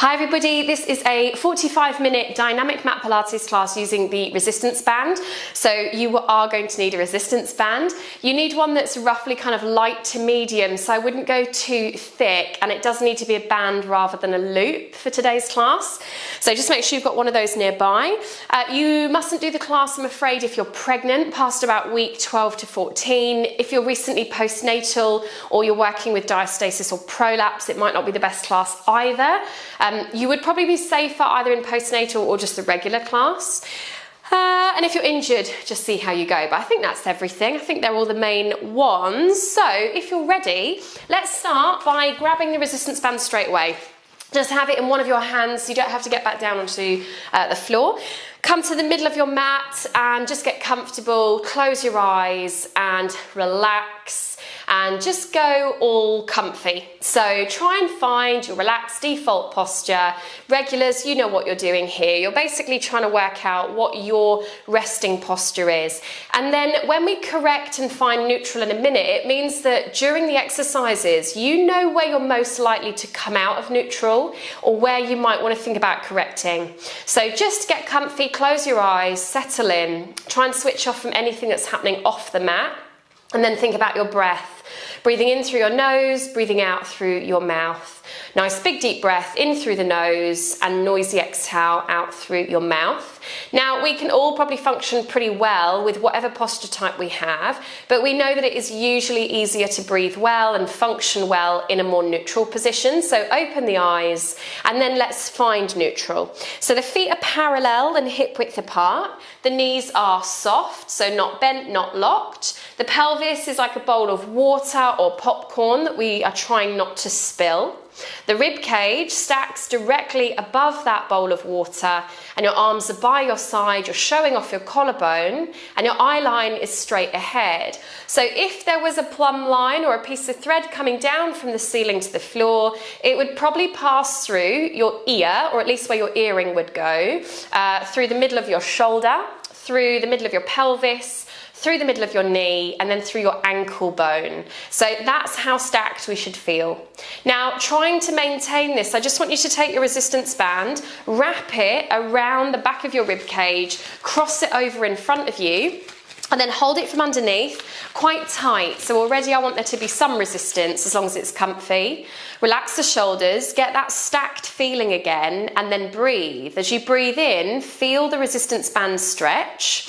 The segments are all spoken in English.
Hi everybody, this is a 45-minute dynamic mat Pilates class using the resistance band. So you are going to need a resistance band. You need one that's roughly kind of light to medium, so I wouldn't go too thick, and it does need to be a band rather than a loop for today's class. So just make sure you've got one of those nearby. You mustn't do the class, I'm afraid, if you're pregnant, past about week 12 to 14. If you're recently postnatal or you're working with diastasis or prolapse, it might not be the best class either. You would probably be safer either in postnatal or just the regular class. And if you're injured, just see how you go. But I think that's everything. I think they're all the main ones. So if you're ready, let's start by grabbing the resistance band straight away. Just have it in one of your hands. You don't have to get back down onto the floor. Come to the middle of your mat and just get comfortable. Close your eyes and relax. And just go all comfy. So try and find your relaxed default posture. Regulars, you know what you're doing here. You're basically trying to work out what your resting posture is. And then when we correct and find neutral in a minute, it means that during the exercises, you know where you're most likely to come out of neutral or where you might want to think about correcting. So just get comfy, close your eyes, settle in, try and switch off from anything that's happening off the mat, and then think about your breath. Breathing in through your nose, breathing out through your mouth. Nice big deep breath in through the nose and noisy exhale out through your mouth. Now we can all probably function pretty well with whatever posture type we have, but we know that it is usually easier to breathe well and function well in a more neutral position. So open the eyes and then let's find neutral. So the feet are parallel and hip width apart. The knees are soft, so not bent, not locked. The pelvis is like a bowl of water or popcorn that we are trying not to spill. The rib cage stacks directly above that bowl of water, and your arms are by your side, you're showing off your collarbone, and your eye line is straight ahead. So if there was a plumb line or a piece of thread coming down from the ceiling to the floor, it would probably pass through your ear, or at least where your earring would go, through the middle of your shoulder, through the middle of your pelvis, through the middle of your knee, and then through your ankle bone. So that's how stacked we should feel. Now, trying to maintain this, I just want you to take your resistance band, wrap it around the back of your rib cage, cross it over in front of you, and then hold it from underneath quite tight. So already I want there to be some resistance as long as it's comfy. Relax the shoulders, get that stacked feeling again, and then breathe. As you breathe in, feel the resistance band stretch.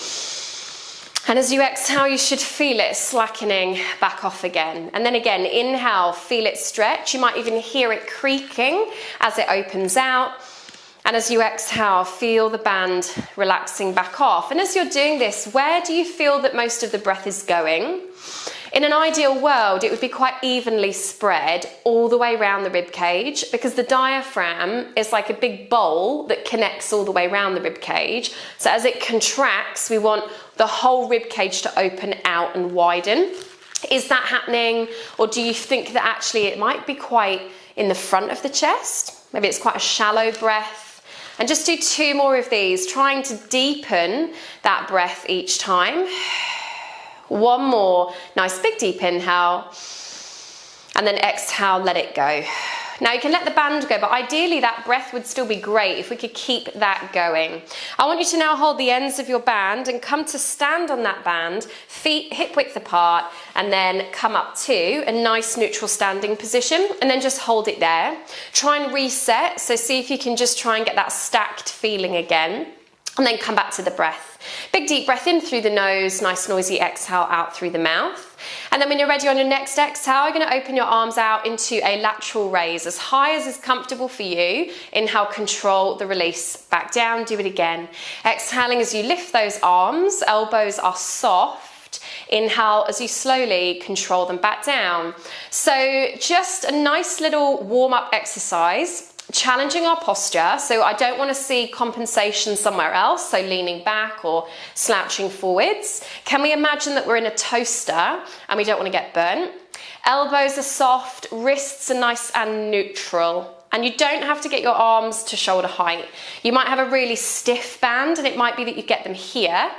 And as you exhale, you should feel it slackening back off again. And then again, inhale, feel it stretch. You might even hear it creaking as it opens out. And as you exhale, feel the band relaxing back off. And as you're doing this, where do you feel that most of the breath is going? In an ideal world, it would be quite evenly spread all the way around the rib cage, because the diaphragm is like a big bowl that connects all the way around the rib cage. So as it contracts, we want the whole rib cage to open out and widen. Is that happening? Or do you think that actually it might be quite in the front of the chest? Maybe it's quite a shallow breath. And just do 2 more of these, trying to deepen that breath each time. 1 more, nice big deep inhale, and then exhale, let it go. Now you can let the band go, but ideally that breath would still be great if we could keep that going. I want you to now hold the ends of your band and come to stand on that band, feet hip width apart, and then come up to a nice neutral standing position, and then just hold it there. Try and reset, so see if you can just try and get that stacked feeling again. And then come back to the breath. Big deep breath in through the nose, nice noisy exhale out through the mouth. And then when you're ready on your next exhale, you're going to open your arms out into a lateral raise, as high as is comfortable for you. Inhale, control the release, back down, do it again. Exhaling as you lift those arms, elbows are soft. Inhale as you slowly control them back down. So just a nice little warm-up exercise. Challenging our posture, so I don't want to see compensation somewhere else, so leaning back or slouching forwards. Can we imagine that we're in a toaster and we don't want to get burnt? Elbows are soft, wrists are nice and neutral. And you don't have to get your arms to shoulder height. You might have a really stiff band and it might be that you get them here.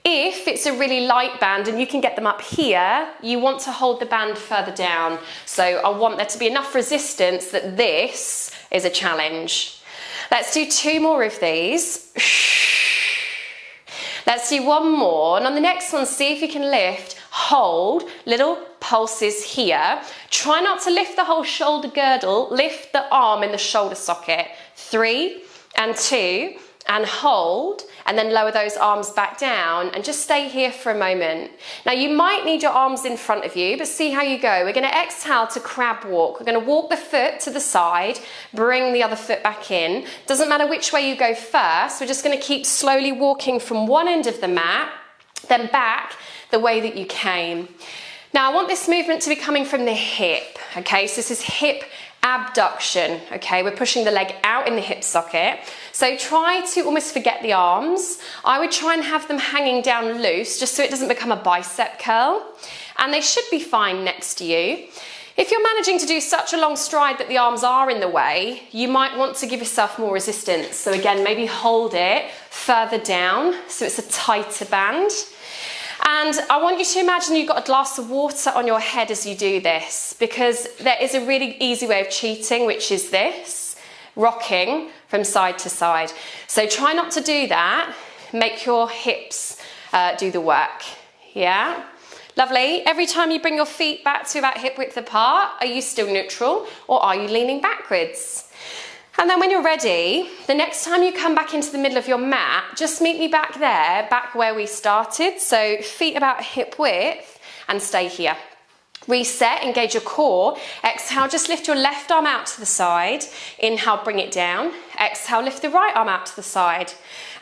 If it's a really light band and you can get them up here, you want to hold the band further down. So I want there to be enough resistance that this is a challenge. Let's do 2 more of these. Let's do 1 more. And on the next one, see if you can lift, hold, little pulses here. Try not to lift the whole shoulder girdle, lift the arm in the shoulder socket. 3 and 2 and hold, and then lower those arms back down and just stay here for a moment. Now you might need your arms in front of you, but see how you go. We're going to exhale to crab walk. We're going to walk the foot to the side, bring the other foot back in. Doesn't matter which way you go first, we're just going to keep slowly walking from one end of the mat, then back the way that you came. Now I want this movement to be coming from the hip, okay? So this is hip abduction, okay? We're pushing the leg out in the hip socket. So try to almost forget the arms. I would try and have them hanging down loose just so it doesn't become a bicep curl. And they should be fine next to you. If you're managing to do such a long stride that the arms are in the way, you might want to give yourself more resistance. So again, maybe hold it further down so it's a tighter band. And I want you to imagine you've got a glass of water on your head as you do this, because there is a really easy way of cheating, which is this, rocking from side to side. So try not to do that. Make your hips do the work. Yeah? Lovely. Every time you bring your feet back to about hip width apart, are you still neutral or are you leaning backwards? And then when you're ready, the next time you come back into the middle of your mat, just meet me back there, back where we started. So feet about hip width and stay here. Reset, engage your core. Exhale, just lift your left arm out to the side. Inhale, bring it down. Exhale, lift the right arm out to the side.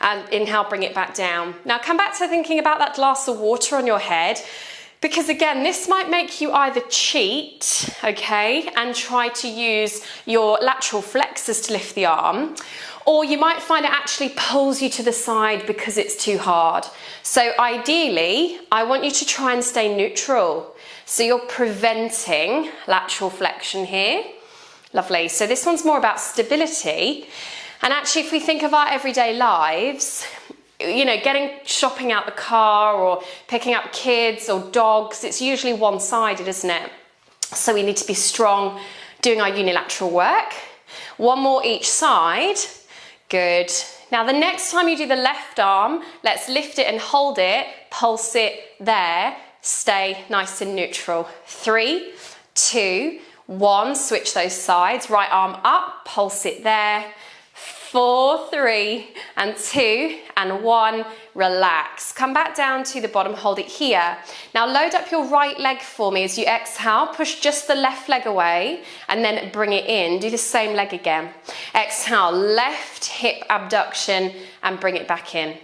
And inhale, bring it back down. Now come back to thinking about that glass of water on your head. Because again, this might make you either cheat, okay, and try to use your lateral flexors to lift the arm, or you might find it actually pulls you to the side because it's too hard. So ideally, I want you to try and stay neutral. So you're preventing lateral flexion here. Lovely. So this one's more about stability. And actually, if we think of our everyday lives, you know, getting shopping out the car or picking up kids or dogs, it's usually one-sided, isn't it? So we need to be strong doing our unilateral work. 1 more each side. Good. Now the next time you do the left arm, let's lift it and hold it, pulse it there, stay nice and neutral. 3, 2, 1, switch those sides, right arm up, pulse it there. 4, 3, and 2, and 1, relax. Come back down to the bottom, hold it here. Now load up your right leg for me as you exhale, push just the left leg away, and then bring it in. Do the same leg again. Exhale, left hip abduction, and bring it back in.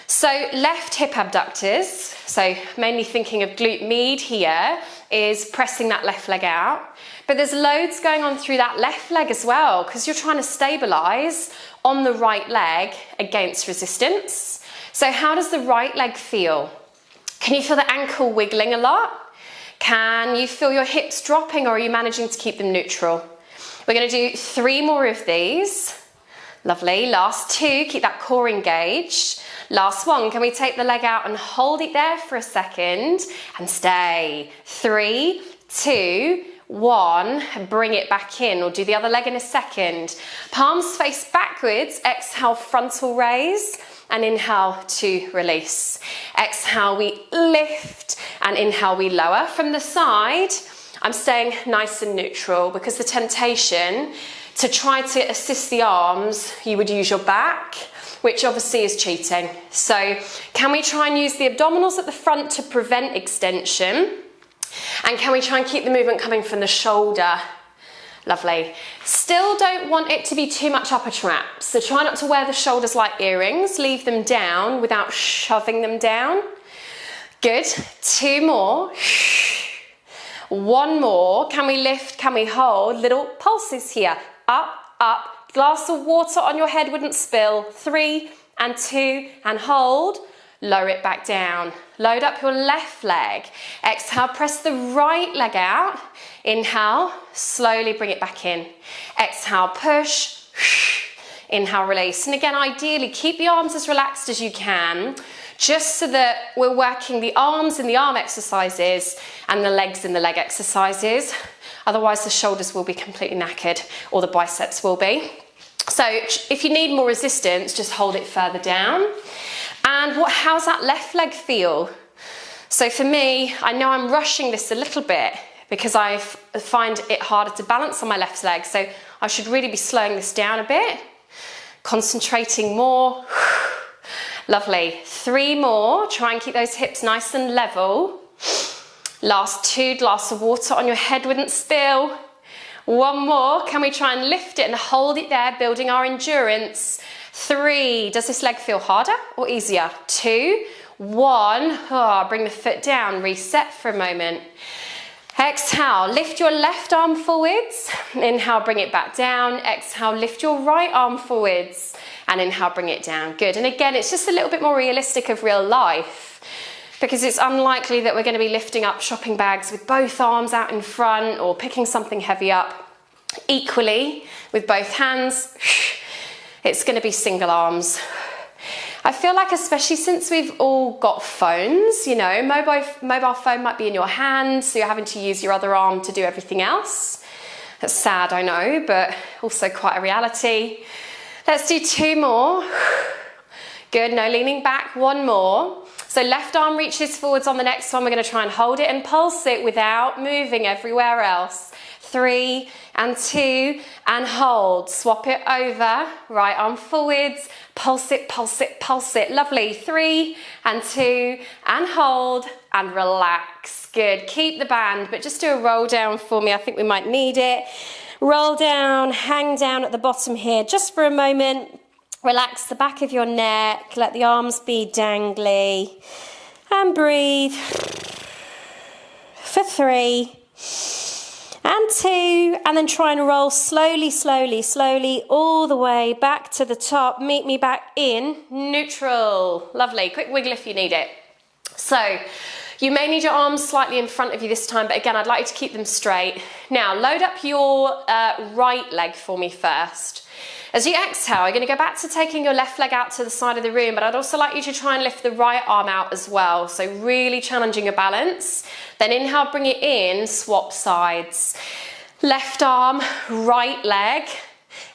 So left hip abductors, so mainly thinking of glute med here, is pressing that left leg out. But there's loads going on through that left leg as well, because you're trying to stabilize on the right leg against resistance. So how does the right leg feel? Can you feel the ankle wiggling a lot? Can you feel your hips dropping, or are you managing to keep them neutral? We're going to do 3 more of these. Lovely. Last 2, keep that core engaged. Last 1, can we take the leg out and hold it there for a second and stay. 3, 2, 1, bring it back in. We'll do the other leg in a second. Palms face backwards, exhale, frontal raise, and inhale to release. Exhale, we lift, and inhale, we lower. From the side, I'm staying nice and neutral, because the temptation to try to assist the arms, you would use your back, which obviously is cheating. So can we try and use the abdominals at the front to prevent extension? And can we try and keep the movement coming from the shoulder? Lovely. Still don't want it to be too much upper traps. So try not to wear the shoulders like earrings. Leave them down without shoving them down. Good. 2 more. 1 more. Can we lift? Can we hold? Little pulses here. Up, up. Glass of water on your head wouldn't spill. 3 and 2 and hold. Lower it back down. Load up your left leg. Exhale, press the right leg out. Inhale, slowly bring it back in. Exhale, push. Inhale, release. And again, ideally, keep the arms as relaxed as you can. just so that we're working the arms in the arm exercises and the legs in the leg exercises. Otherwise the shoulders will be completely knackered, or the biceps will be. So if you need more resistance, just hold it further down. And how's that left leg feel? So for me, I know I'm rushing this a little bit because I find it harder to balance on my left leg. So I should really be slowing this down a bit, concentrating more. Lovely. 3 more. Try and keep those hips nice and level. Last 2, glass of water on your head wouldn't spill. 1 more. Can we try and lift it and hold it there, building our endurance? 3. Does this leg feel harder or easier? 2, 1. Oh, bring the foot down. Reset for a moment. Exhale, lift your left arm forwards. Inhale, bring it back down. Exhale, lift your right arm forwards. And inhale, bring it down. Good. And again, it's just a little bit more realistic of real life, because it's unlikely that we're going to be lifting up shopping bags with both arms out in front, or picking something heavy up equally with both hands. It's going to be single arms. I feel like, especially since we've all got phones, you know, mobile phone might be in your hand, so you're having to use your other arm to do everything else. That's sad, I know, but also quite a reality. Let's do 2 more. Good, no leaning back. 1 more. So left arm reaches forwards on the next one. We're going to try and hold it and pulse it without moving everywhere else. 3 and 2 and hold. Swap it over. Right arm forwards. Pulse it, pulse it, pulse it. Lovely. 3 and 2 and hold and relax. Good. Keep the band, but just do a roll down for me. I think we might need it. Roll down, hang down at the bottom here just for a moment. Relax the back of your neck. Let the arms be dangly. And breathe. For 3 and 2, and then try and roll slowly, slowly, slowly all the way back to the top. Meet me back in neutral. Lovely. Quick wiggle if you need it. So you may need your arms slightly in front of you this time, but again, I'd like you to keep them straight. Now, load up your right leg for me first. As you exhale, you're going to go back to taking your left leg out to the side of the room, but I'd also like you to try and lift the right arm out as well. So really challenging your balance. Then inhale, bring it in, swap sides. Left arm, right leg,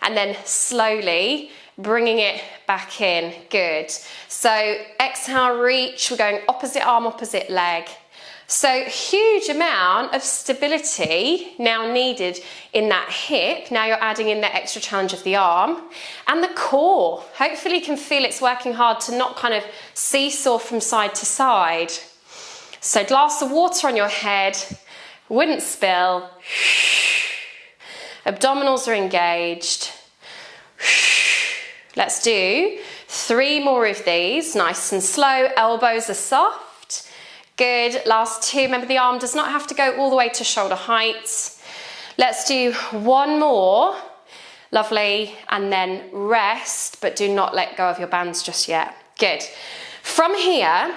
and then slowly bringing it back in. Good. So exhale, reach. We're going opposite arm, opposite leg. So huge amount of stability now needed in that hip. Now you're adding in the extra challenge of the arm and the core. Hopefully you can feel it's working hard to not kind of seesaw from side to side. So glass of water on your head, wouldn't spill. Abdominals are engaged. Let's do 3 more of these, nice and slow. Elbows are soft. Good. Last 2. Remember, the arm does not have to go all the way to shoulder height. Let's do 1 more. Lovely. And then rest, but do not let go of your bands just yet. Good. From here,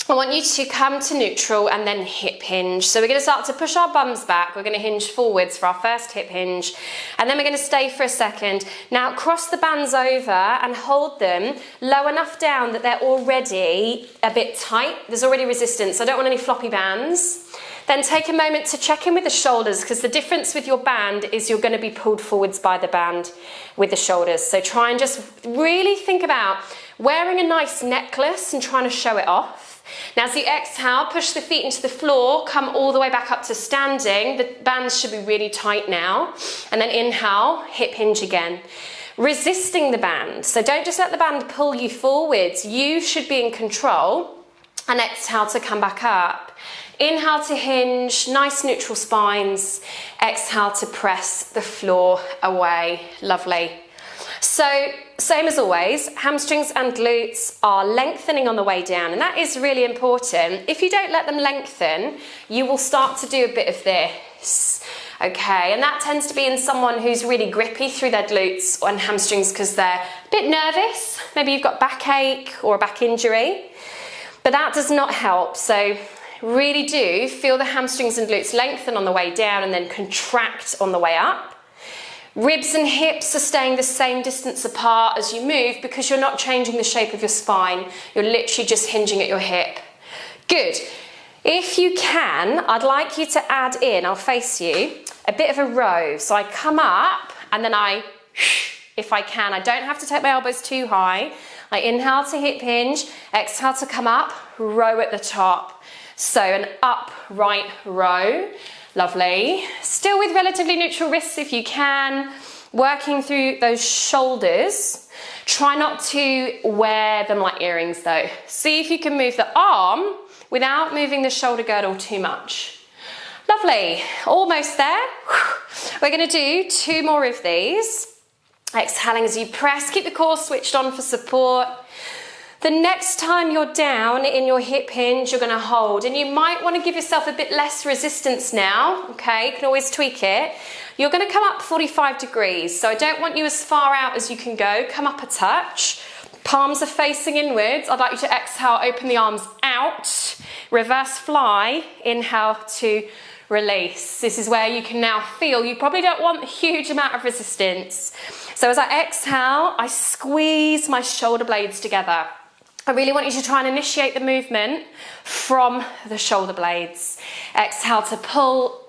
I want you to come to neutral and then hip hinge. So we're going to start to push our bums back. We're going to hinge forwards for our first hip hinge. And then we're going to stay for a second. Now cross the bands over and hold them low enough down that they're already a bit tight. There's already resistance. I don't want any floppy bands. Then take a moment to check in with the shoulders, because the difference with your band is you're going to be pulled forwards by the band with the shoulders. So try and just really think about wearing a nice necklace and trying to show it off. Now as you exhale, push the feet into the floor, come all the way back up to standing. The bands should be really tight now. And then inhale, hip hinge again. Resisting the band. So don't just let the band pull you forwards. You should be in control. And exhale to come back up. Inhale to hinge, nice neutral spines. Exhale to press the floor away. Lovely. So, same as always, hamstrings and glutes are lengthening on the way down, and that is really important. If you don't let them lengthen, you will start to do a bit of this, okay? And that tends to be in someone who's really grippy through their glutes and hamstrings because they're a bit nervous. Maybe you've got backache or a back injury, but that does not help. So really do feel the hamstrings and glutes lengthen on the way down and then contract on the way up. Ribs and hips are staying the same distance apart as you move because you're not changing the shape of your spine. You're literally just hinging at your hip. Good. If you can, I'd like you to add in, I'll face you, a bit of a row. So I come up and then if I can, I don't have to take my elbows too high. I inhale to hip hinge, exhale to come up, row at the top. So an upright row. Lovely. Still with relatively neutral wrists if you can. Working through those shoulders. Try not to wear them like earrings though. See if you can move the arm without moving the shoulder girdle too much. Lovely. Almost there. We're going to do 2 more of these. Exhaling as you press. Keep the core switched on for support. The next time you're down in your hip hinge, you're going to hold, and you might want to give yourself a bit less resistance now, okay? You can always tweak it. You're going to come up 45 degrees, so I don't want you as far out as you can go. Come up a touch. Palms are facing inwards. I'd like you to exhale, open the arms out. Reverse fly, inhale to release. This is where you can now feel, you probably don't want a huge amount of resistance. So as I exhale, I squeeze my shoulder blades together. I really want you to try and initiate the movement from the shoulder blades. Exhale to pull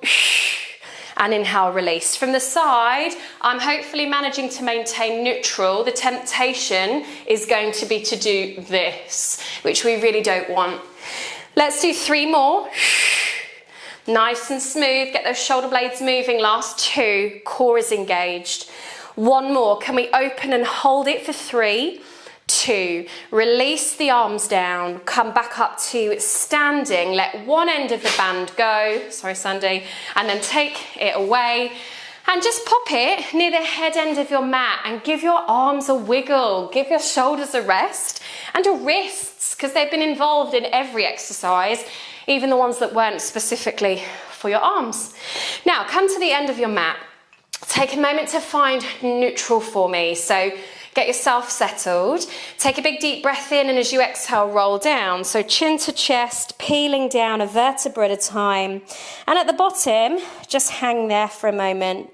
and inhale, release. From the side, I'm hopefully managing to maintain neutral. The temptation is going to be to do this, which we really don't want. Let's do 3 more. Nice and smooth, get those shoulder blades moving. Last 2, core is engaged. 1 more, can we open and hold it for 3, 2, release the arms down, come back up to standing, let one end of the band go, sorry Sandy, and then take it away and just pop it near the head end of your mat and give your arms a wiggle, give your shoulders a rest and your wrists, because they've been involved in every exercise, even the ones that weren't specifically for your arms. Now come to the end of your mat. Take a moment to find neutral for me. So get yourself settled. Take a big deep breath in, and as you exhale, roll down. So chin to chest, peeling down a vertebra at a time. And at the bottom, just hang there for a moment.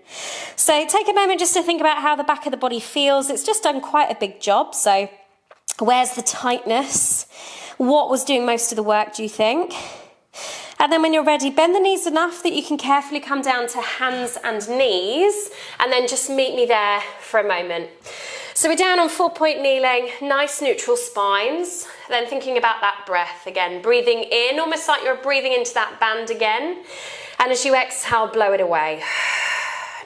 So take a moment just to think about how the back of the body feels. It's just done quite a big job. So where's the tightness? What was doing most of the work, do you think? And then when you're ready, bend the knees enough that you can carefully come down to hands and knees, and then just meet me there for a moment. So we're down on 4-point kneeling, nice neutral spines, then thinking about that breath again, breathing in, almost like you're breathing into that band again, and as you exhale, blow it away.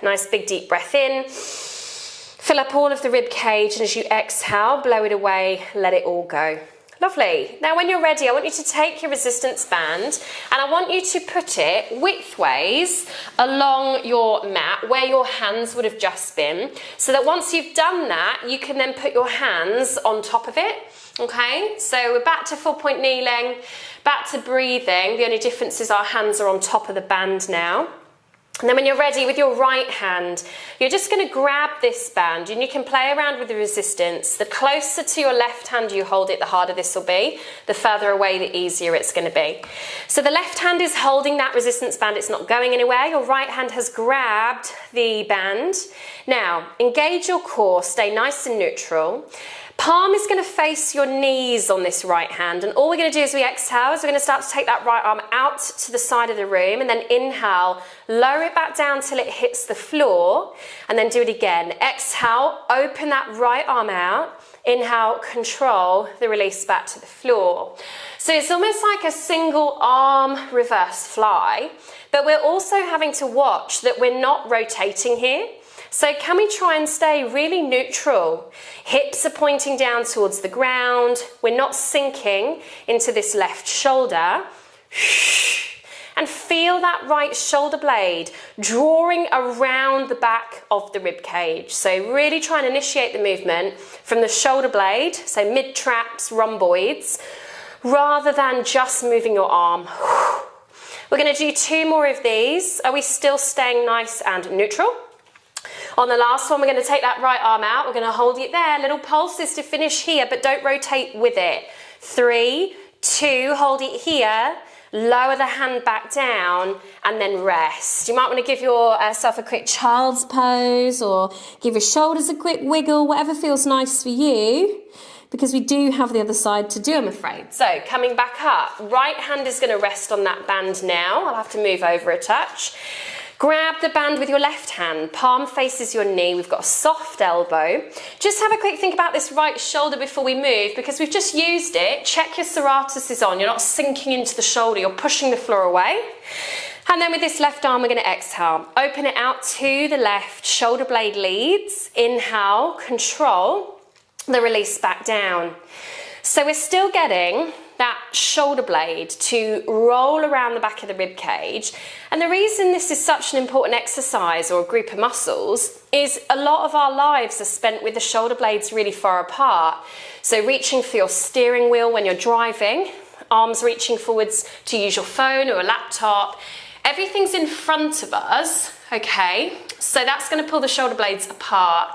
Nice big deep breath in, fill up all of the rib cage, and as you exhale, blow it away, let it all go. Lovely. Now when you're ready, I want you to take your resistance band and I want you to put it widthways along your mat where your hands would have just been, so that once you've done that, you can then put your hands on top of it. Okay, so we're back to 4-point kneeling, back to breathing. The only difference is our hands are on top of the band now. And then when you're ready, with your right hand, you're just going to grab this band and you can play around with the resistance. The closer to your left hand you hold it, the harder this will be. The further away, the easier it's going to be. So the left hand is holding that resistance band. It's not going anywhere. Your right hand has grabbed the band. Now, engage your core. Stay nice and neutral. Palm is going to face your knees on this right hand, and all we're going to do as we exhale is we're going to start to take that right arm out to the side of the room, and then inhale, lower it back down till it hits the floor, and then do it again. Exhale, open that right arm out. Inhale, control the release back to the floor. So it's almost like a single arm reverse fly, but we're also having to watch that we're not rotating here. So can we try and stay really neutral? Hips are pointing down towards the ground. We're not sinking into this left shoulder. And feel that right shoulder blade drawing around the back of the rib cage. So really try and initiate the movement from the shoulder blade, so mid-traps, rhomboids, rather than just moving your arm. We're going to do 2 more of these. Are we still staying nice and neutral? On the last one, we're going to take that right arm out. We're going to hold it there. Little pulses to finish here, but don't rotate with it. 3, 2, hold it here. lower the hand back down, and then rest. You might want to give yourself a quick child's pose or give your shoulders a quick wiggle, whatever feels nice for you, because we do have the other side to do, I'm afraid. So coming back up, right hand is going to rest on that band now. I'll have to move over a touch. Grab the band with your left hand, palm faces your knee, we've got a soft elbow. Just have a quick think about this right shoulder before we move, because we've just used it. Check your serratus is on, you're not sinking into the shoulder, you're pushing the floor away. And then with this left arm, we're going to exhale. Open it out to the left, shoulder blade leads, inhale, control, the release back down. So we're still getting that shoulder blade to roll around the back of the rib cage. And the reason this is such an important exercise or a group of muscles is a lot of our lives are spent with the shoulder blades really far apart. So reaching for your steering wheel when you're driving, arms reaching forwards to use your phone or a laptop. Everything's in front of us, okay? So that's going to pull the shoulder blades apart.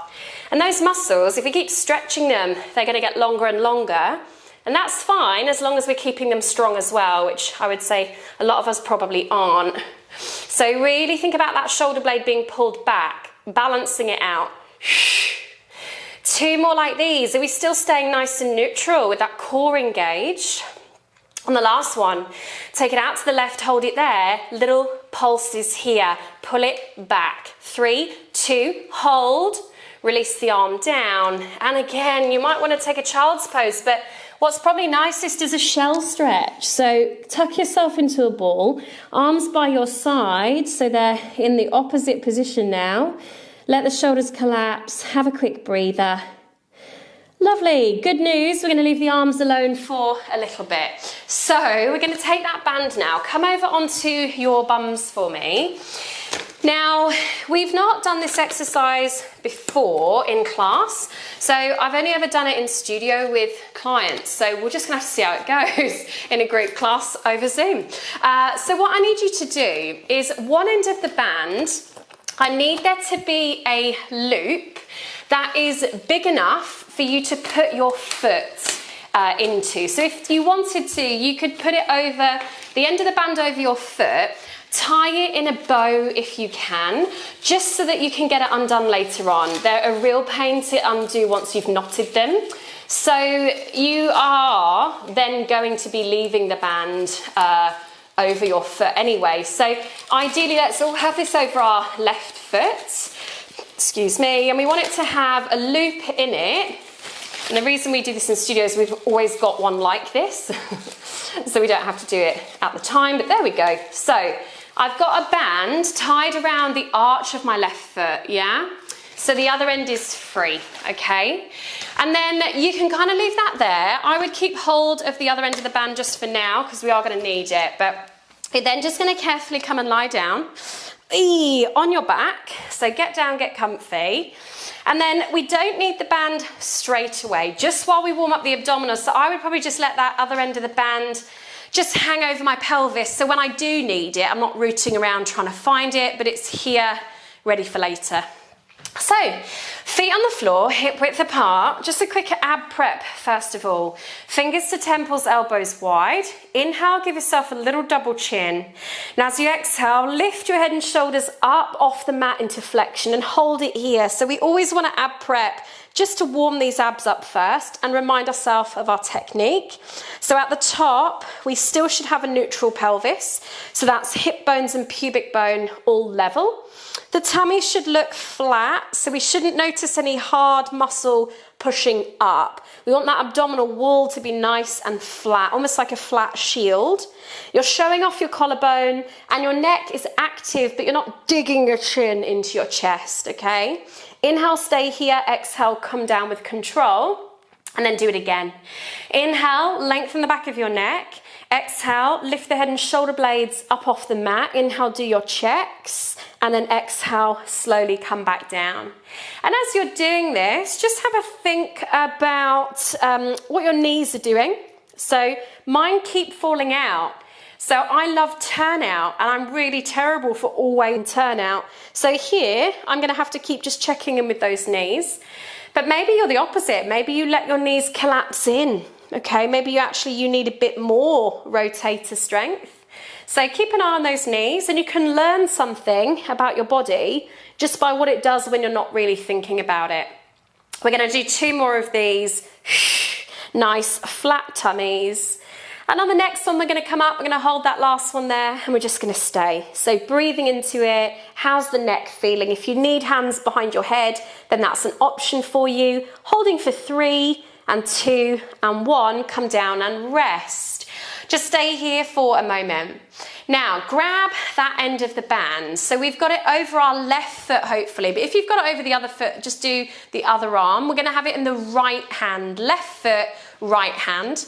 And those muscles, if we keep stretching them, they're going to get longer and longer. And that's fine as long as we're keeping them strong as well, which I would say a lot of us probably aren't. So really think about that shoulder blade being pulled back, balancing it out. Two more like these. Are we still staying nice and neutral with that core engaged? On the last one, take it out to the left, hold it there. Little pulses here. Pull it back. 3, 2, hold. Release the arm down. And again, you might want to take a child's pose, but what's probably nicest is a shell stretch. So tuck yourself into a ball, arms by your side, so they're in the opposite position now. Let the shoulders collapse, have a quick breather. Lovely, good news, we're going to leave the arms alone for a little bit. So we're going to take that band now, come over onto your bums for me. Now, we've not done this exercise before in class, so I've only ever done it in studio with clients, so we're just going to have to see how it goes in a group class over Zoom. So what I need you to do is one end of the band, I need there to be a loop that is big enough for you to put your foot into. So if you wanted to, you could put it over the end of the band over your foot, tie it in a bow if you can, just so that you can get it undone later on. They're a real pain to undo once you've knotted them. So you are then going to be leaving the band over your foot anyway. So ideally, let's all have this over our left foot. Excuse me. And we want it to have a loop in it. And the reason we do this in studio is we've always got one like this. So we don't have to do it at the time, but there we go. So I've got a band tied around the arch of my left foot, yeah? So the other end is free, okay? And then you can kind of leave that there. I would keep hold of the other end of the band just for now, because we are going to need it. But you're then just going to carefully come and lie down on your back. So get down, get comfy. And then we don't need the band straight away, just while we warm up the abdominals. So I would probably just let that other end of the band just hang over my pelvis. So when I do need it, I'm not rooting around trying to find it, but it's here, ready for later. So, feet on the floor, hip width apart. Just a quick ab prep first of all. Fingers to temples, elbows wide. Inhale, give yourself a little double chin. Now as you exhale, lift your head and shoulders up off the mat into flexion and hold it here. So we always want to ab prep just to warm these abs up first and remind ourselves of our technique. So at the top, we still should have a neutral pelvis. So that's hip bones and pubic bone all level. The tummy should look flat, so we shouldn't notice any hard muscle pushing up. We want that abdominal wall to be nice and flat, almost like a flat shield. You're showing off your collarbone and your neck is active, but you're not digging your chin into your chest, okay? Inhale, stay here. Exhale, come down with control, and then do it again. Inhale, lengthen the back of your neck. Exhale, lift the head and shoulder blades up off the mat. Inhale, do your checks, and then exhale, slowly come back down. And as you're doing this, just have a think about what your knees are doing. So mine keep falling out. So I love turnout, and I'm really terrible for always turnout. So here, I'm gonna have to keep just checking in with those knees. But maybe you're the opposite. Maybe you let your knees collapse in. Okay, maybe you need a bit more rotator strength. So keep an eye on those knees, and you can learn something about your body just by what it does when you're not really thinking about it. We're going to do 2 more of these nice flat tummies. And on the next one, we're going to come up, we're going to hold that last one there, and we're just going to stay. So breathing into it. How's the neck feeling? If you need hands behind your head, then that's an option for you. Holding for 3 and 2 and 1, come down and rest. Just stay here for a moment. Now, grab that end of the band. So we've got it over our left foot, hopefully, but if you've got it over the other foot, just do the other arm. We're going to have it in the right hand, left foot, right hand.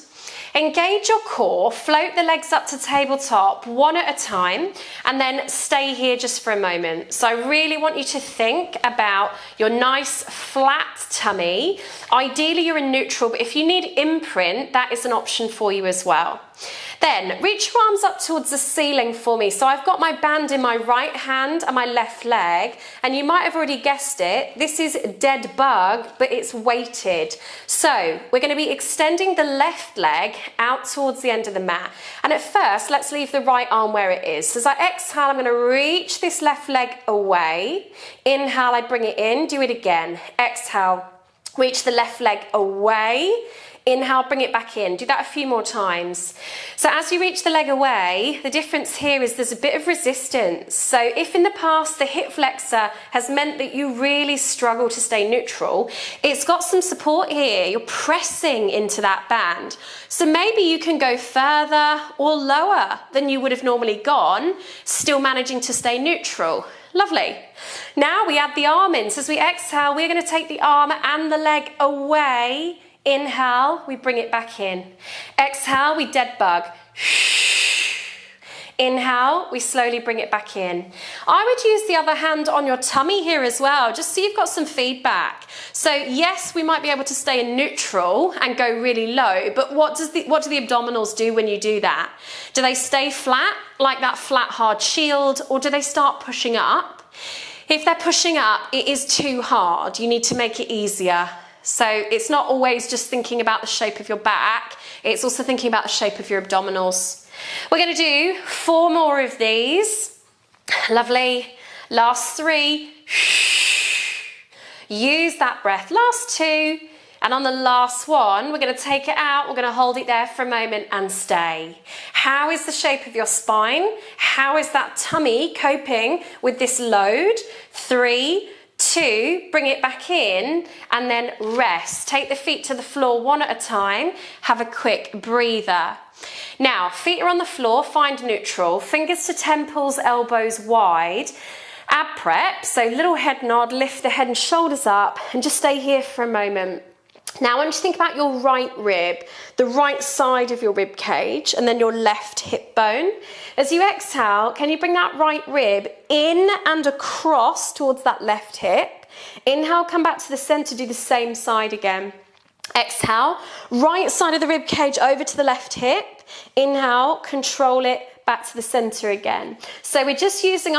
Engage your core, float the legs up to tabletop, one at a time, and then stay here just for a moment. So I really want you to think about your nice flat tummy. Ideally you're in neutral, but if you need imprint, that is an option for you as well. Then reach your arms up towards the ceiling for me. So I've got my band in my right hand and my left leg, and you might have already guessed it. This is dead bug, but it's weighted. So we're going to be extending the left leg out towards the end of the mat. And at first, let's leave the right arm where it is. So as I exhale, I'm going to reach this left leg away. Inhale, I bring it in. Do it again. Exhale, reach the left leg away. Inhale, bring it back in. Do that a few more times. So as you reach the leg away, the difference here is there's a bit of resistance. So if in the past the hip flexor has meant that you really struggle to stay neutral, it's got some support here. You're pressing into that band. So maybe you can go further or lower than you would have normally gone, still managing to stay neutral. Lovely. Now we add the arm in. So as we exhale, we're going to take the arm and the leg away. Inhale, we bring it back in. Exhale, we dead bug. Inhale, we slowly bring it back in. I would use the other hand on your tummy here as well, just so you've got some feedback. So yes, we might be able to stay in neutral and go really low, but what do the abdominals do when you do that? Do they stay flat, like that flat hard shield, or do they start pushing up? If they're pushing up, it is too hard. You need to make it easier. So it's not always just thinking about the shape of your back, it's also thinking about the shape of your abdominals. We're going to do 4 more of these. Lovely. Last 3. Use that breath. Last 2. And on the last one, we're going to take it out, we're going to hold it there for a moment and stay. How is the shape of your spine? How is that tummy coping with this load? 3, 2, bring it back in, and then rest. Take the feet to the floor one at a time. Have a quick breather. Now, feet are on the floor, find neutral. Fingers to temples, elbows wide. Ab prep, so little head nod, lift the head and shoulders up, and just stay here for a moment. Now, I want you to think about your right rib, the right side of your rib cage, and then your left hip bone. As you exhale, can you bring that right rib in and across towards that left hip? Inhale, come back to the center, do the same side again. Exhale, right side of the rib cage over to the left hip. Inhale, control it, back to the center again. So we're just using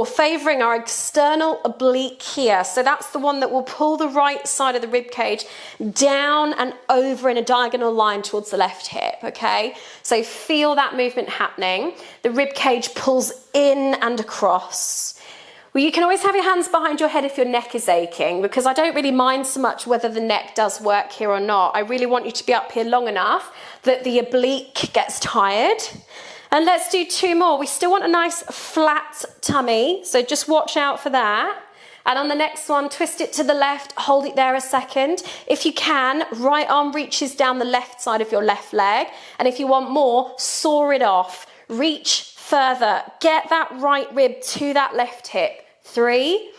favoring our external oblique here. So that's the one that will pull the right side of the rib cage down and over in a diagonal line towards the left hip, okay? So feel that movement happening. The rib cage pulls in and across. Well, you can always have your hands behind your head if your neck is aching, because I don't really mind so much whether the neck does work here or not. I really want you to be up here long enough that the oblique gets tired. And let's do 2 more. We still want a nice flat tummy, so just watch out for that. And on the next one, twist it to the left, hold it there a second. If you can, right arm reaches down the left side of your left leg. And if you want more, saw it off. Reach further. Get that right rib to that left hip. 3,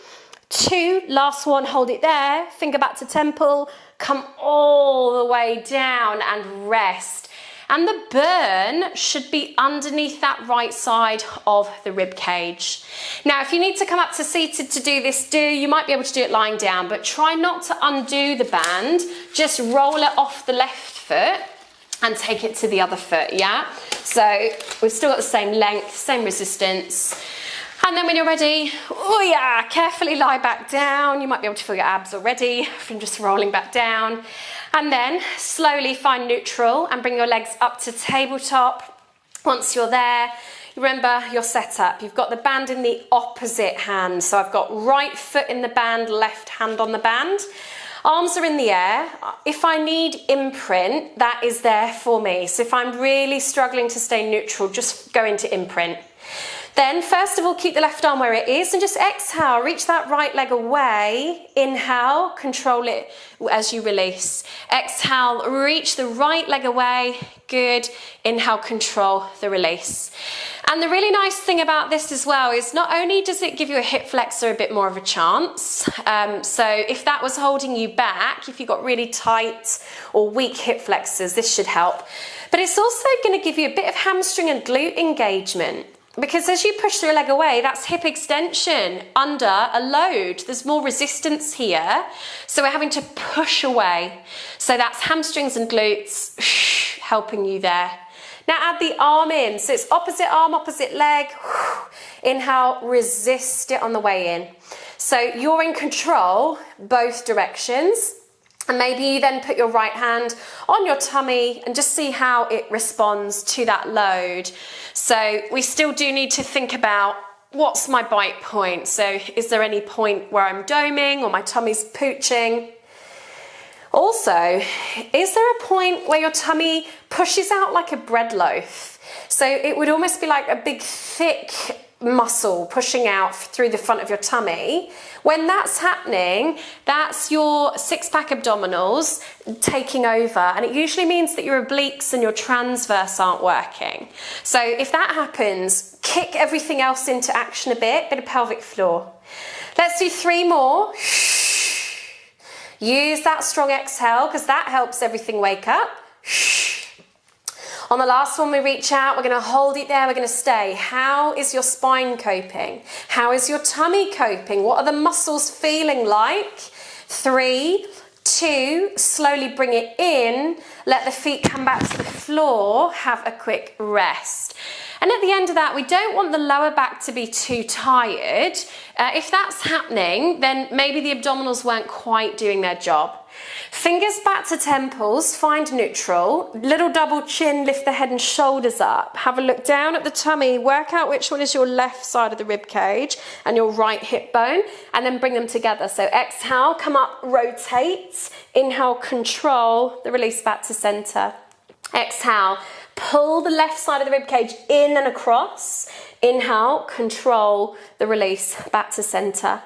2, last one, hold it there. Finger back to temple. Come all the way down and rest. And the burn should be underneath that right side of the rib cage. Now, if you need to come up to seated to do this, you might be able to do it lying down, but try not to undo the band. Just roll it off the left foot and take it to the other foot, yeah? So we've still got the same length, same resistance. And then when you're ready, oh yeah, carefully lie back down. You might be able to feel your abs already from just rolling back down. And then slowly find neutral and bring your legs up to tabletop. Once you're there, remember your setup. You've got the band in the opposite hand. So I've got right foot in the band, left hand on the band. Arms are in the air. If I need imprint, that is there for me. So if I'm really struggling to stay neutral, just go into imprint. Then first of all, keep the left arm where it is and just exhale, reach that right leg away. Inhale, control it as you release. Exhale, reach the right leg away. Good. Inhale, control the release. And the really nice thing about this as well is not only does it give you a hip flexor a bit more of a chance, so if that was holding you back, if you got really tight or weak hip flexors, this should help. But it's also going to give you a bit of hamstring and glute engagement. Because as you push the leg away, that's hip extension under a load. There's more resistance here. So we're having to push away. So that's hamstrings and glutes helping you there. Now add the arm in. So it's opposite arm, opposite leg. Inhale, resist it on the way in. So you're in control both directions. And maybe you then put your right hand on your tummy and just see how it responds to that load. So we still do need to think about what's my bite point. So is there any point where I'm doming or my tummy's pooching? Also, is there a point where your tummy pushes out like a bread loaf? So it would almost be like a big thick muscle pushing out through the front of your tummy. When that's happening, that's your six-pack abdominals taking over, and it usually means that your obliques and your transverse aren't working. So if that happens, kick everything else into action a bit of pelvic floor. Let's do 3 more. Use that strong exhale because that helps everything wake up. On the last one, we reach out, we're going to hold it there, we're going to stay. How is your spine coping? How is your tummy coping? What are the muscles feeling like? 3, 2, slowly bring it in, let the feet come back to the floor, have a quick rest. And at the end of that, we don't want the lower back to be too tired. If that's happening, then maybe the abdominals weren't quite doing their job. Fingers back to temples, find neutral. Little double chin, lift the head and shoulders up. Have a look down at the tummy, work out which one is your left side of the rib cage and your right hip bone, and then bring them together. So exhale, come up, rotate. Inhale, control the release back to center. Exhale, pull the left side of the rib cage in and across. Inhale, control the release back to center.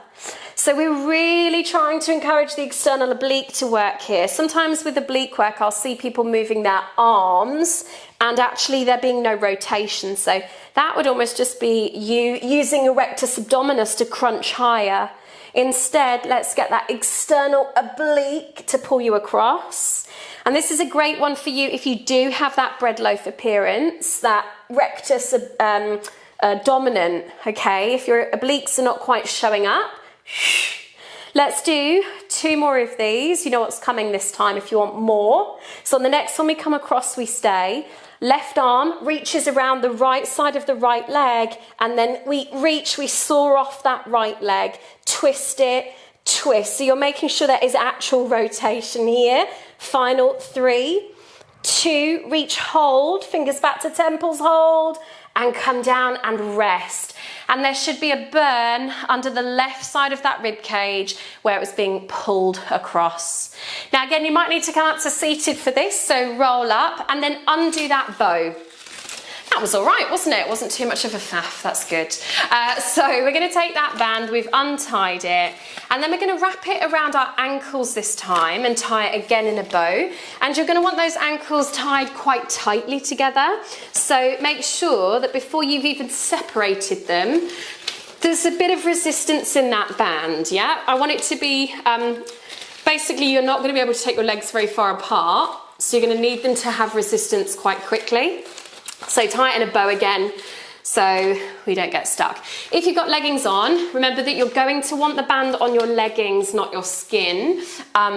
So we're really trying to encourage the external oblique to work here. Sometimes with oblique work, I'll see people moving their arms and actually there being no rotation. So that would almost just be you using a rectus abdominis to crunch higher. Instead, let's get that external oblique to pull you across. And this is a great one for you if you do have that bread loaf appearance, that rectus dominant, okay? If your obliques are not quite showing up, let's do 2 more of these. You know what's coming this time if you want more. So on the next one we come across, we stay. Left arm reaches around the right side of the right leg, and then we reach, we saw off that right leg, twist it, twist. So you're making sure there is actual rotation here. Final 3, 2, reach, hold, fingers back to temples, hold, and come down and rest. And there should be a burn under the left side of that rib cage where it was being pulled across. Now again, you might need to come up to seated for this, so roll up and then undo that bow. That was all right, wasn't it? It wasn't too much of a faff, that's good. So we're gonna take that band, we've untied it, and then we're gonna wrap it around our ankles this time and tie it again in a bow. And you're gonna want those ankles tied quite tightly together. So make sure that before you've even separated them, there's a bit of resistance in that band, yeah? I want it to be, basically you're not gonna be able to take your legs very far apart, so you're gonna need them to have resistance quite quickly. So tie it in a bow again so we don't get stuck. If you've got leggings on, remember that you're going to want the band on your leggings, not your skin,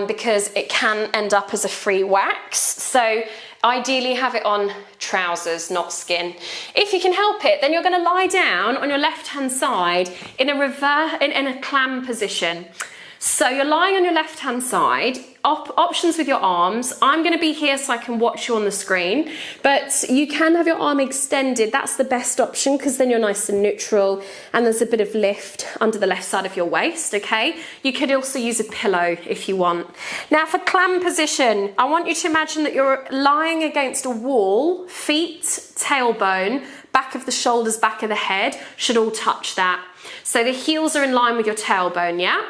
because it can end up as a free wax. So ideally have it on trousers, not skin. If you can help it, then you're going to lie down on your left-hand side in a clam position. So you're lying on your left-hand side, options with your arms. I'm gonna be here so I can watch you on the screen, but you can have your arm extended. That's the best option because then you're nice and neutral and there's a bit of lift under the left side of your waist, okay? You could also use a pillow if you want. Now for clam position, I want you to imagine that you're lying against a wall, feet, tailbone, back of the shoulders, back of the head, should all touch that. So the heels are in line with your tailbone, yeah?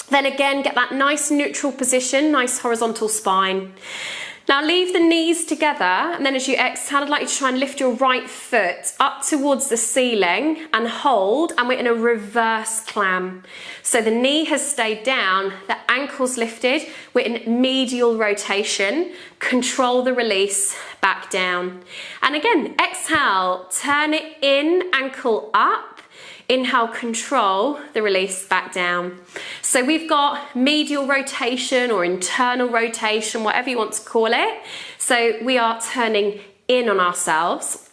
Then again, get that nice neutral position, nice horizontal spine. Now leave the knees together, and then as you exhale, I'd like you to try and lift your right foot up towards the ceiling and hold, and we're in a reverse clam. So the knee has stayed down, the ankle's lifted, we're in medial rotation, control the release, back down. And again, exhale, turn it in, ankle up. Inhale, control the release, back down. So we've got medial rotation or internal rotation, whatever you want to call it. So we are turning in on ourselves.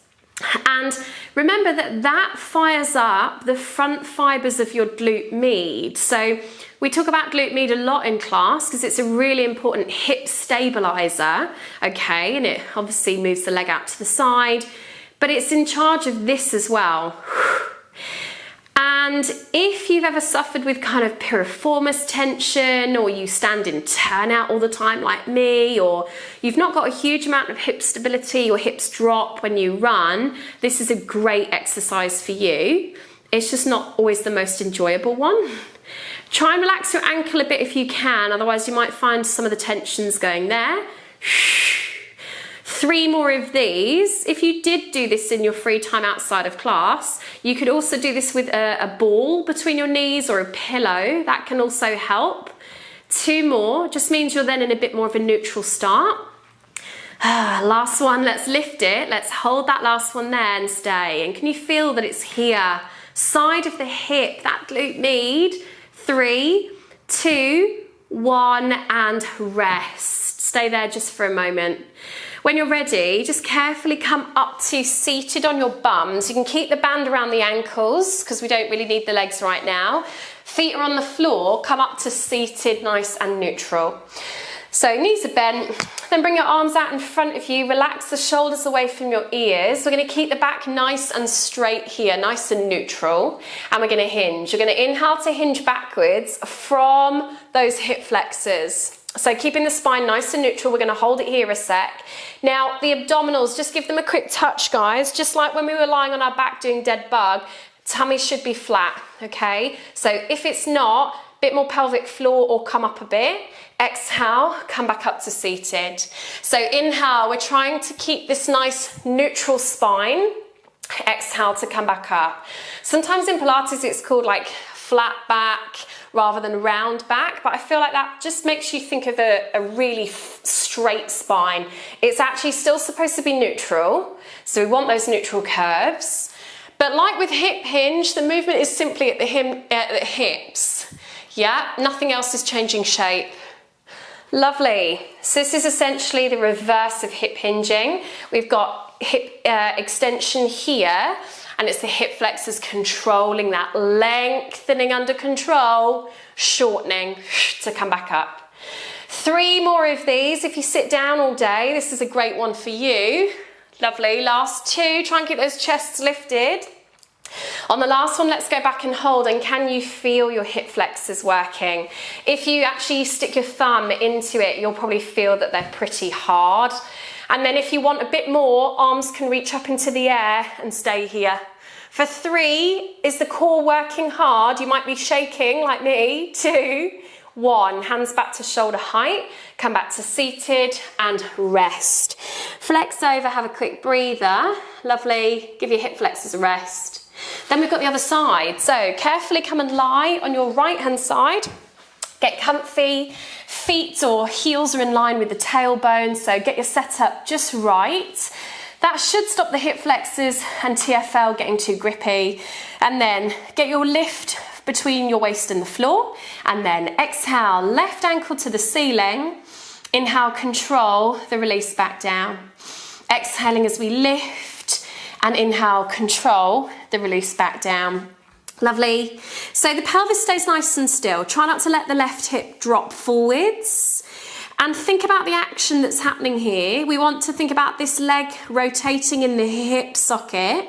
And remember that fires up the front fibers of your glute med. So we talk about glute med a lot in class because it's a really important hip stabilizer, okay? And it obviously moves the leg out to the side, but it's in charge of this as well. And if you've ever suffered with kind of piriformis tension, or you stand in turnout all the time like me, or you've not got a huge amount of hip stability, your hips drop when you run, this is a great exercise for you. It's just not always the most enjoyable one. Try and relax your ankle a bit if you can, otherwise you might find some of the tensions going there. 3 more of these. If you did do this in your free time outside of class, you could also do this with a ball between your knees or a pillow. That can also help. 2 more, just means you're then in a bit more of a neutral start. Last one, let's lift it. Let's hold that last one there and stay. And can you feel that it's here? Side of the hip, that glute med. 3, 2, 1, and rest. Stay there just for a moment. When you're ready, just carefully come up to seated on your bums. You can keep the band around the ankles because we don't really need the legs right now. Feet are on the floor, come up to seated, nice and neutral. So knees are bent, then bring your arms out in front of you, relax the shoulders away from your ears. We're gonna keep the back nice and straight here, nice and neutral, and we're gonna hinge. You're gonna inhale to hinge backwards from those hip flexors. So keeping the spine nice and neutral, we're gonna hold it here a sec. Now, the abdominals, just give them a quick touch, guys. Just like when we were lying on our back doing dead bug, tummy should be flat, okay? So if it's not, bit more pelvic floor or come up a bit. Exhale, come back up to seated. So inhale, we're trying to keep this nice neutral spine. Exhale to come back up. Sometimes in Pilates it's called like flat back rather than round back, but I feel like that just makes you think of a really straight spine. It's actually still supposed to be neutral, so we want those neutral curves. But like with hip hinge, the movement is simply at the hips. Yeah, nothing else is changing shape. Lovely. So this is essentially the reverse of hip hinging. We've got hip extension here, and it's the hip flexors controlling that, lengthening under control, shortening to come back up. 3 more of these. If you sit down all day, this is a great one for you. Lovely. Last 2, try and keep those chests lifted. On the last one, let's go back and hold, and can you feel your hip flexors working? If you actually stick your thumb into it, you'll probably feel that they're pretty hard. And then if you want a bit more, arms can reach up into the air and stay here. For 3, is the core working hard? You might be shaking like me. 2, 1, hands back to shoulder height, come back to seated and rest. Flex over, have a quick breather. Lovely, give your hip flexors a rest. Then we've got the other side. So carefully come and lie on your right hand side. Get comfy, feet or heels are in line with the tailbone, so get your setup just right. That should stop the hip flexors and TFL getting too grippy. And then get your lift between your waist and the floor, and then exhale, left ankle to the ceiling. Inhale, control the release back down. Exhaling as we lift, and inhale, control the release back down. Lovely. So the pelvis stays nice and still. Try not to let the left hip drop forwards. And think about the action that's happening here. We want to think about this leg rotating in the hip socket.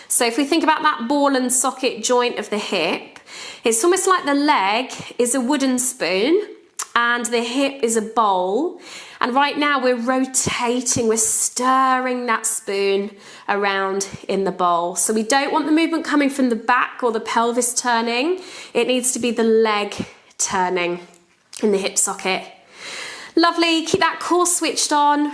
So if we think about that ball and socket joint of the hip, it's almost like the leg is a wooden spoon and the hip is a bowl. And right now we're rotating, we're stirring that spoon around in the bowl. So we don't want the movement coming from the back or the pelvis turning. It needs to be the leg turning in the hip socket. Lovely, keep that core switched on.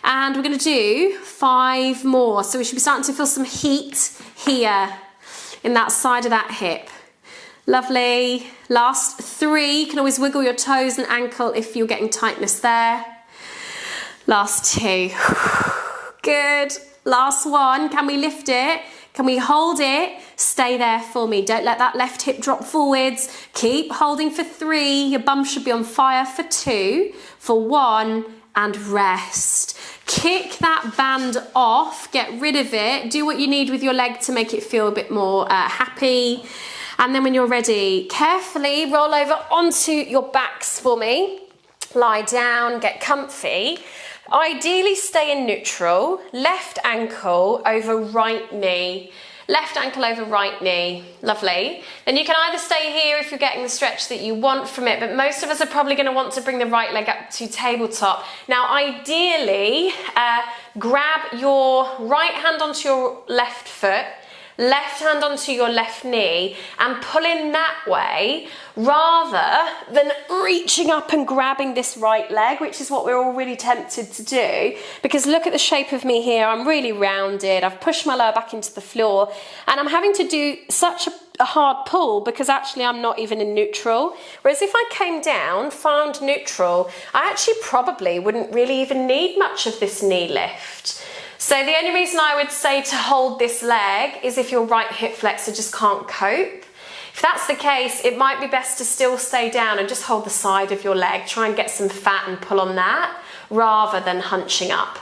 And we're gonna do 5 more. So we should be starting to feel some heat here in that side of that hip. Lovely. Last 3, you can always wiggle your toes and ankle if you're getting tightness there. Last 2. Good. Last 1, can we lift it? Can we hold it? Stay there for me. Don't let that left hip drop forwards. Keep holding for 3. Your bum should be on fire for 2, for 1, and rest. Kick that band off, get rid of it. Do what you need with your leg to make it feel a bit more happy. And then when you're ready, carefully roll over onto your backs for me. Lie down, get comfy. Ideally stay in neutral. Left ankle over right knee. Left ankle over right knee. Lovely. Then you can either stay here if you're getting the stretch that you want from it, but most of us are probably going to want to bring the right leg up to tabletop. Now ideally, grab your right hand onto your left foot, left hand onto your left knee and pull in that way rather than reaching up and grabbing this right leg, which is what we're all really tempted to do. Because look at the shape of me here, I'm really rounded, I've pushed my lower back into the floor and I'm having to do such a hard pull because actually I'm not even in neutral. Whereas if I came down, found neutral, I actually probably wouldn't really even need much of this knee lift. So the only reason I would say to hold this leg is if your right hip flexor just can't cope. If that's the case, it might be best to still stay down and just hold the side of your leg. Try and get some fat and pull on that rather than hunching up.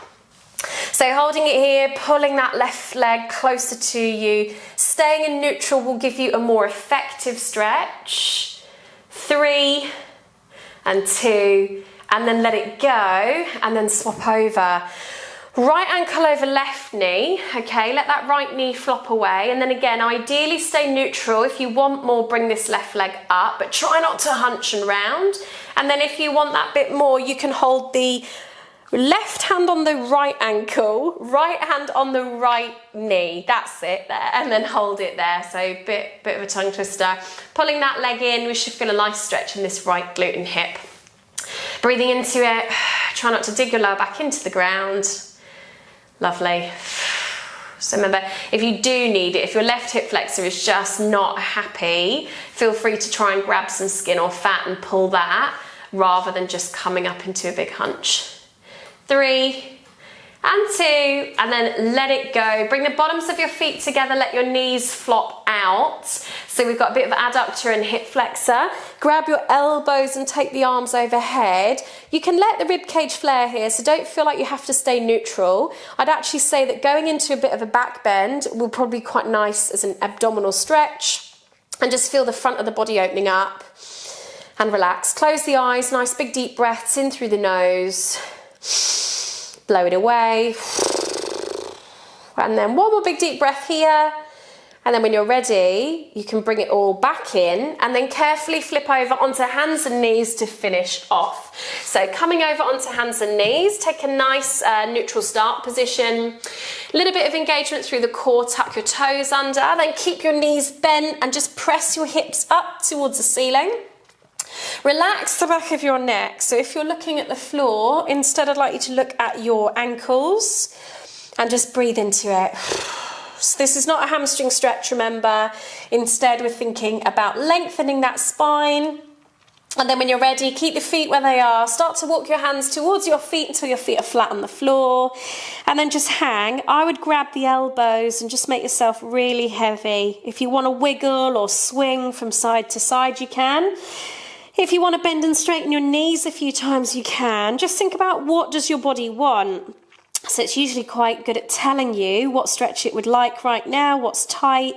So holding it here, pulling that left leg closer to you. Staying in neutral will give you a more effective stretch. 3 and 2, and then let it go and then swap over. Right ankle over left knee, okay, let that right knee flop away, and then again, ideally stay neutral. If you want more, bring this left leg up, but try not to hunch and round. And then if you want that bit more, you can hold the left hand on the right ankle, right hand on the right knee, that's it there, and then hold it there. So bit of a tongue twister. Pulling that leg in, we should feel a nice stretch in this right glute and hip. Breathing into it, try not to dig your lower back into the ground. Lovely. So remember, if you do need it, if your left hip flexor is just not happy, feel free to try and grab some skin or fat and pull that rather than just coming up into a big hunch. 3 and 2, and then let it go. Bring the bottoms of your feet together, let your knees flop out. So we've got a bit of adductor and hip flexor. Grab your elbows and take the arms overhead. You can let the rib cage flare here, so don't feel like you have to stay neutral. I'd actually say that going into a bit of a back bend will probably be quite nice as an abdominal stretch. And just feel the front of the body opening up. And relax. Close the eyes, nice big deep breaths in through the nose. Blow it away. And then one more big deep breath here. And then when you're ready, you can bring it all back in and then carefully flip over onto hands and knees to finish off. So coming over onto hands and knees, take a nice neutral start position. A little bit of engagement through the core, tuck your toes under, then keep your knees bent and just press your hips up towards the ceiling. Relax the back of your neck. So if you're looking at the floor, instead I'd like you to look at your ankles and just breathe into it. So this is not a hamstring stretch, remember. Instead, we're thinking about lengthening that spine. And then when you're ready, keep the feet where they are. Start to walk your hands towards your feet until your feet are flat on the floor. And then just hang. I would grab the elbows and just make yourself really heavy. If you want to wiggle or swing from side to side, you can. If you want to bend and straighten your knees a few times, you can. Just think about what does your body want. So it's usually quite good at telling you what stretch it would like right now, what's tight.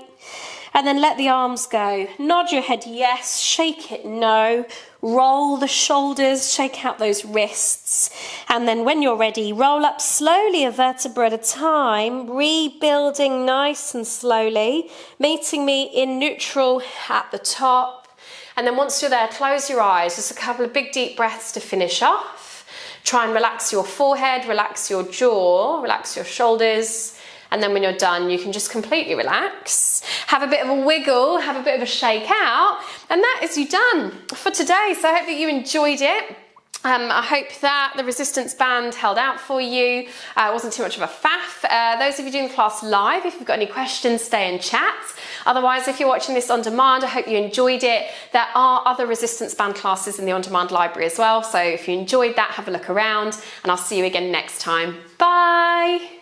And then let the arms go. Nod your head yes, shake it no. Roll the shoulders, shake out those wrists. And then when you're ready, roll up slowly a vertebra at a time, rebuilding nice and slowly, meeting me in neutral at the top. And then once you're there, close your eyes, just a couple of big deep breaths to finish off. Try and relax your forehead, relax your jaw, relax your shoulders. And then when you're done, you can just completely relax, have a bit of a wiggle, have a bit of a shake out, and that is you done for today. So I hope that you enjoyed it. I hope that the resistance band held out for you. It wasn't too much of a faff. Those of you doing the class live, if you've got any questions, stay and chat. Otherwise, if you're watching this on demand, I hope you enjoyed it. There are other resistance band classes in the on-demand library as well. So if you enjoyed that, have a look around, and I'll see you again next time. Bye.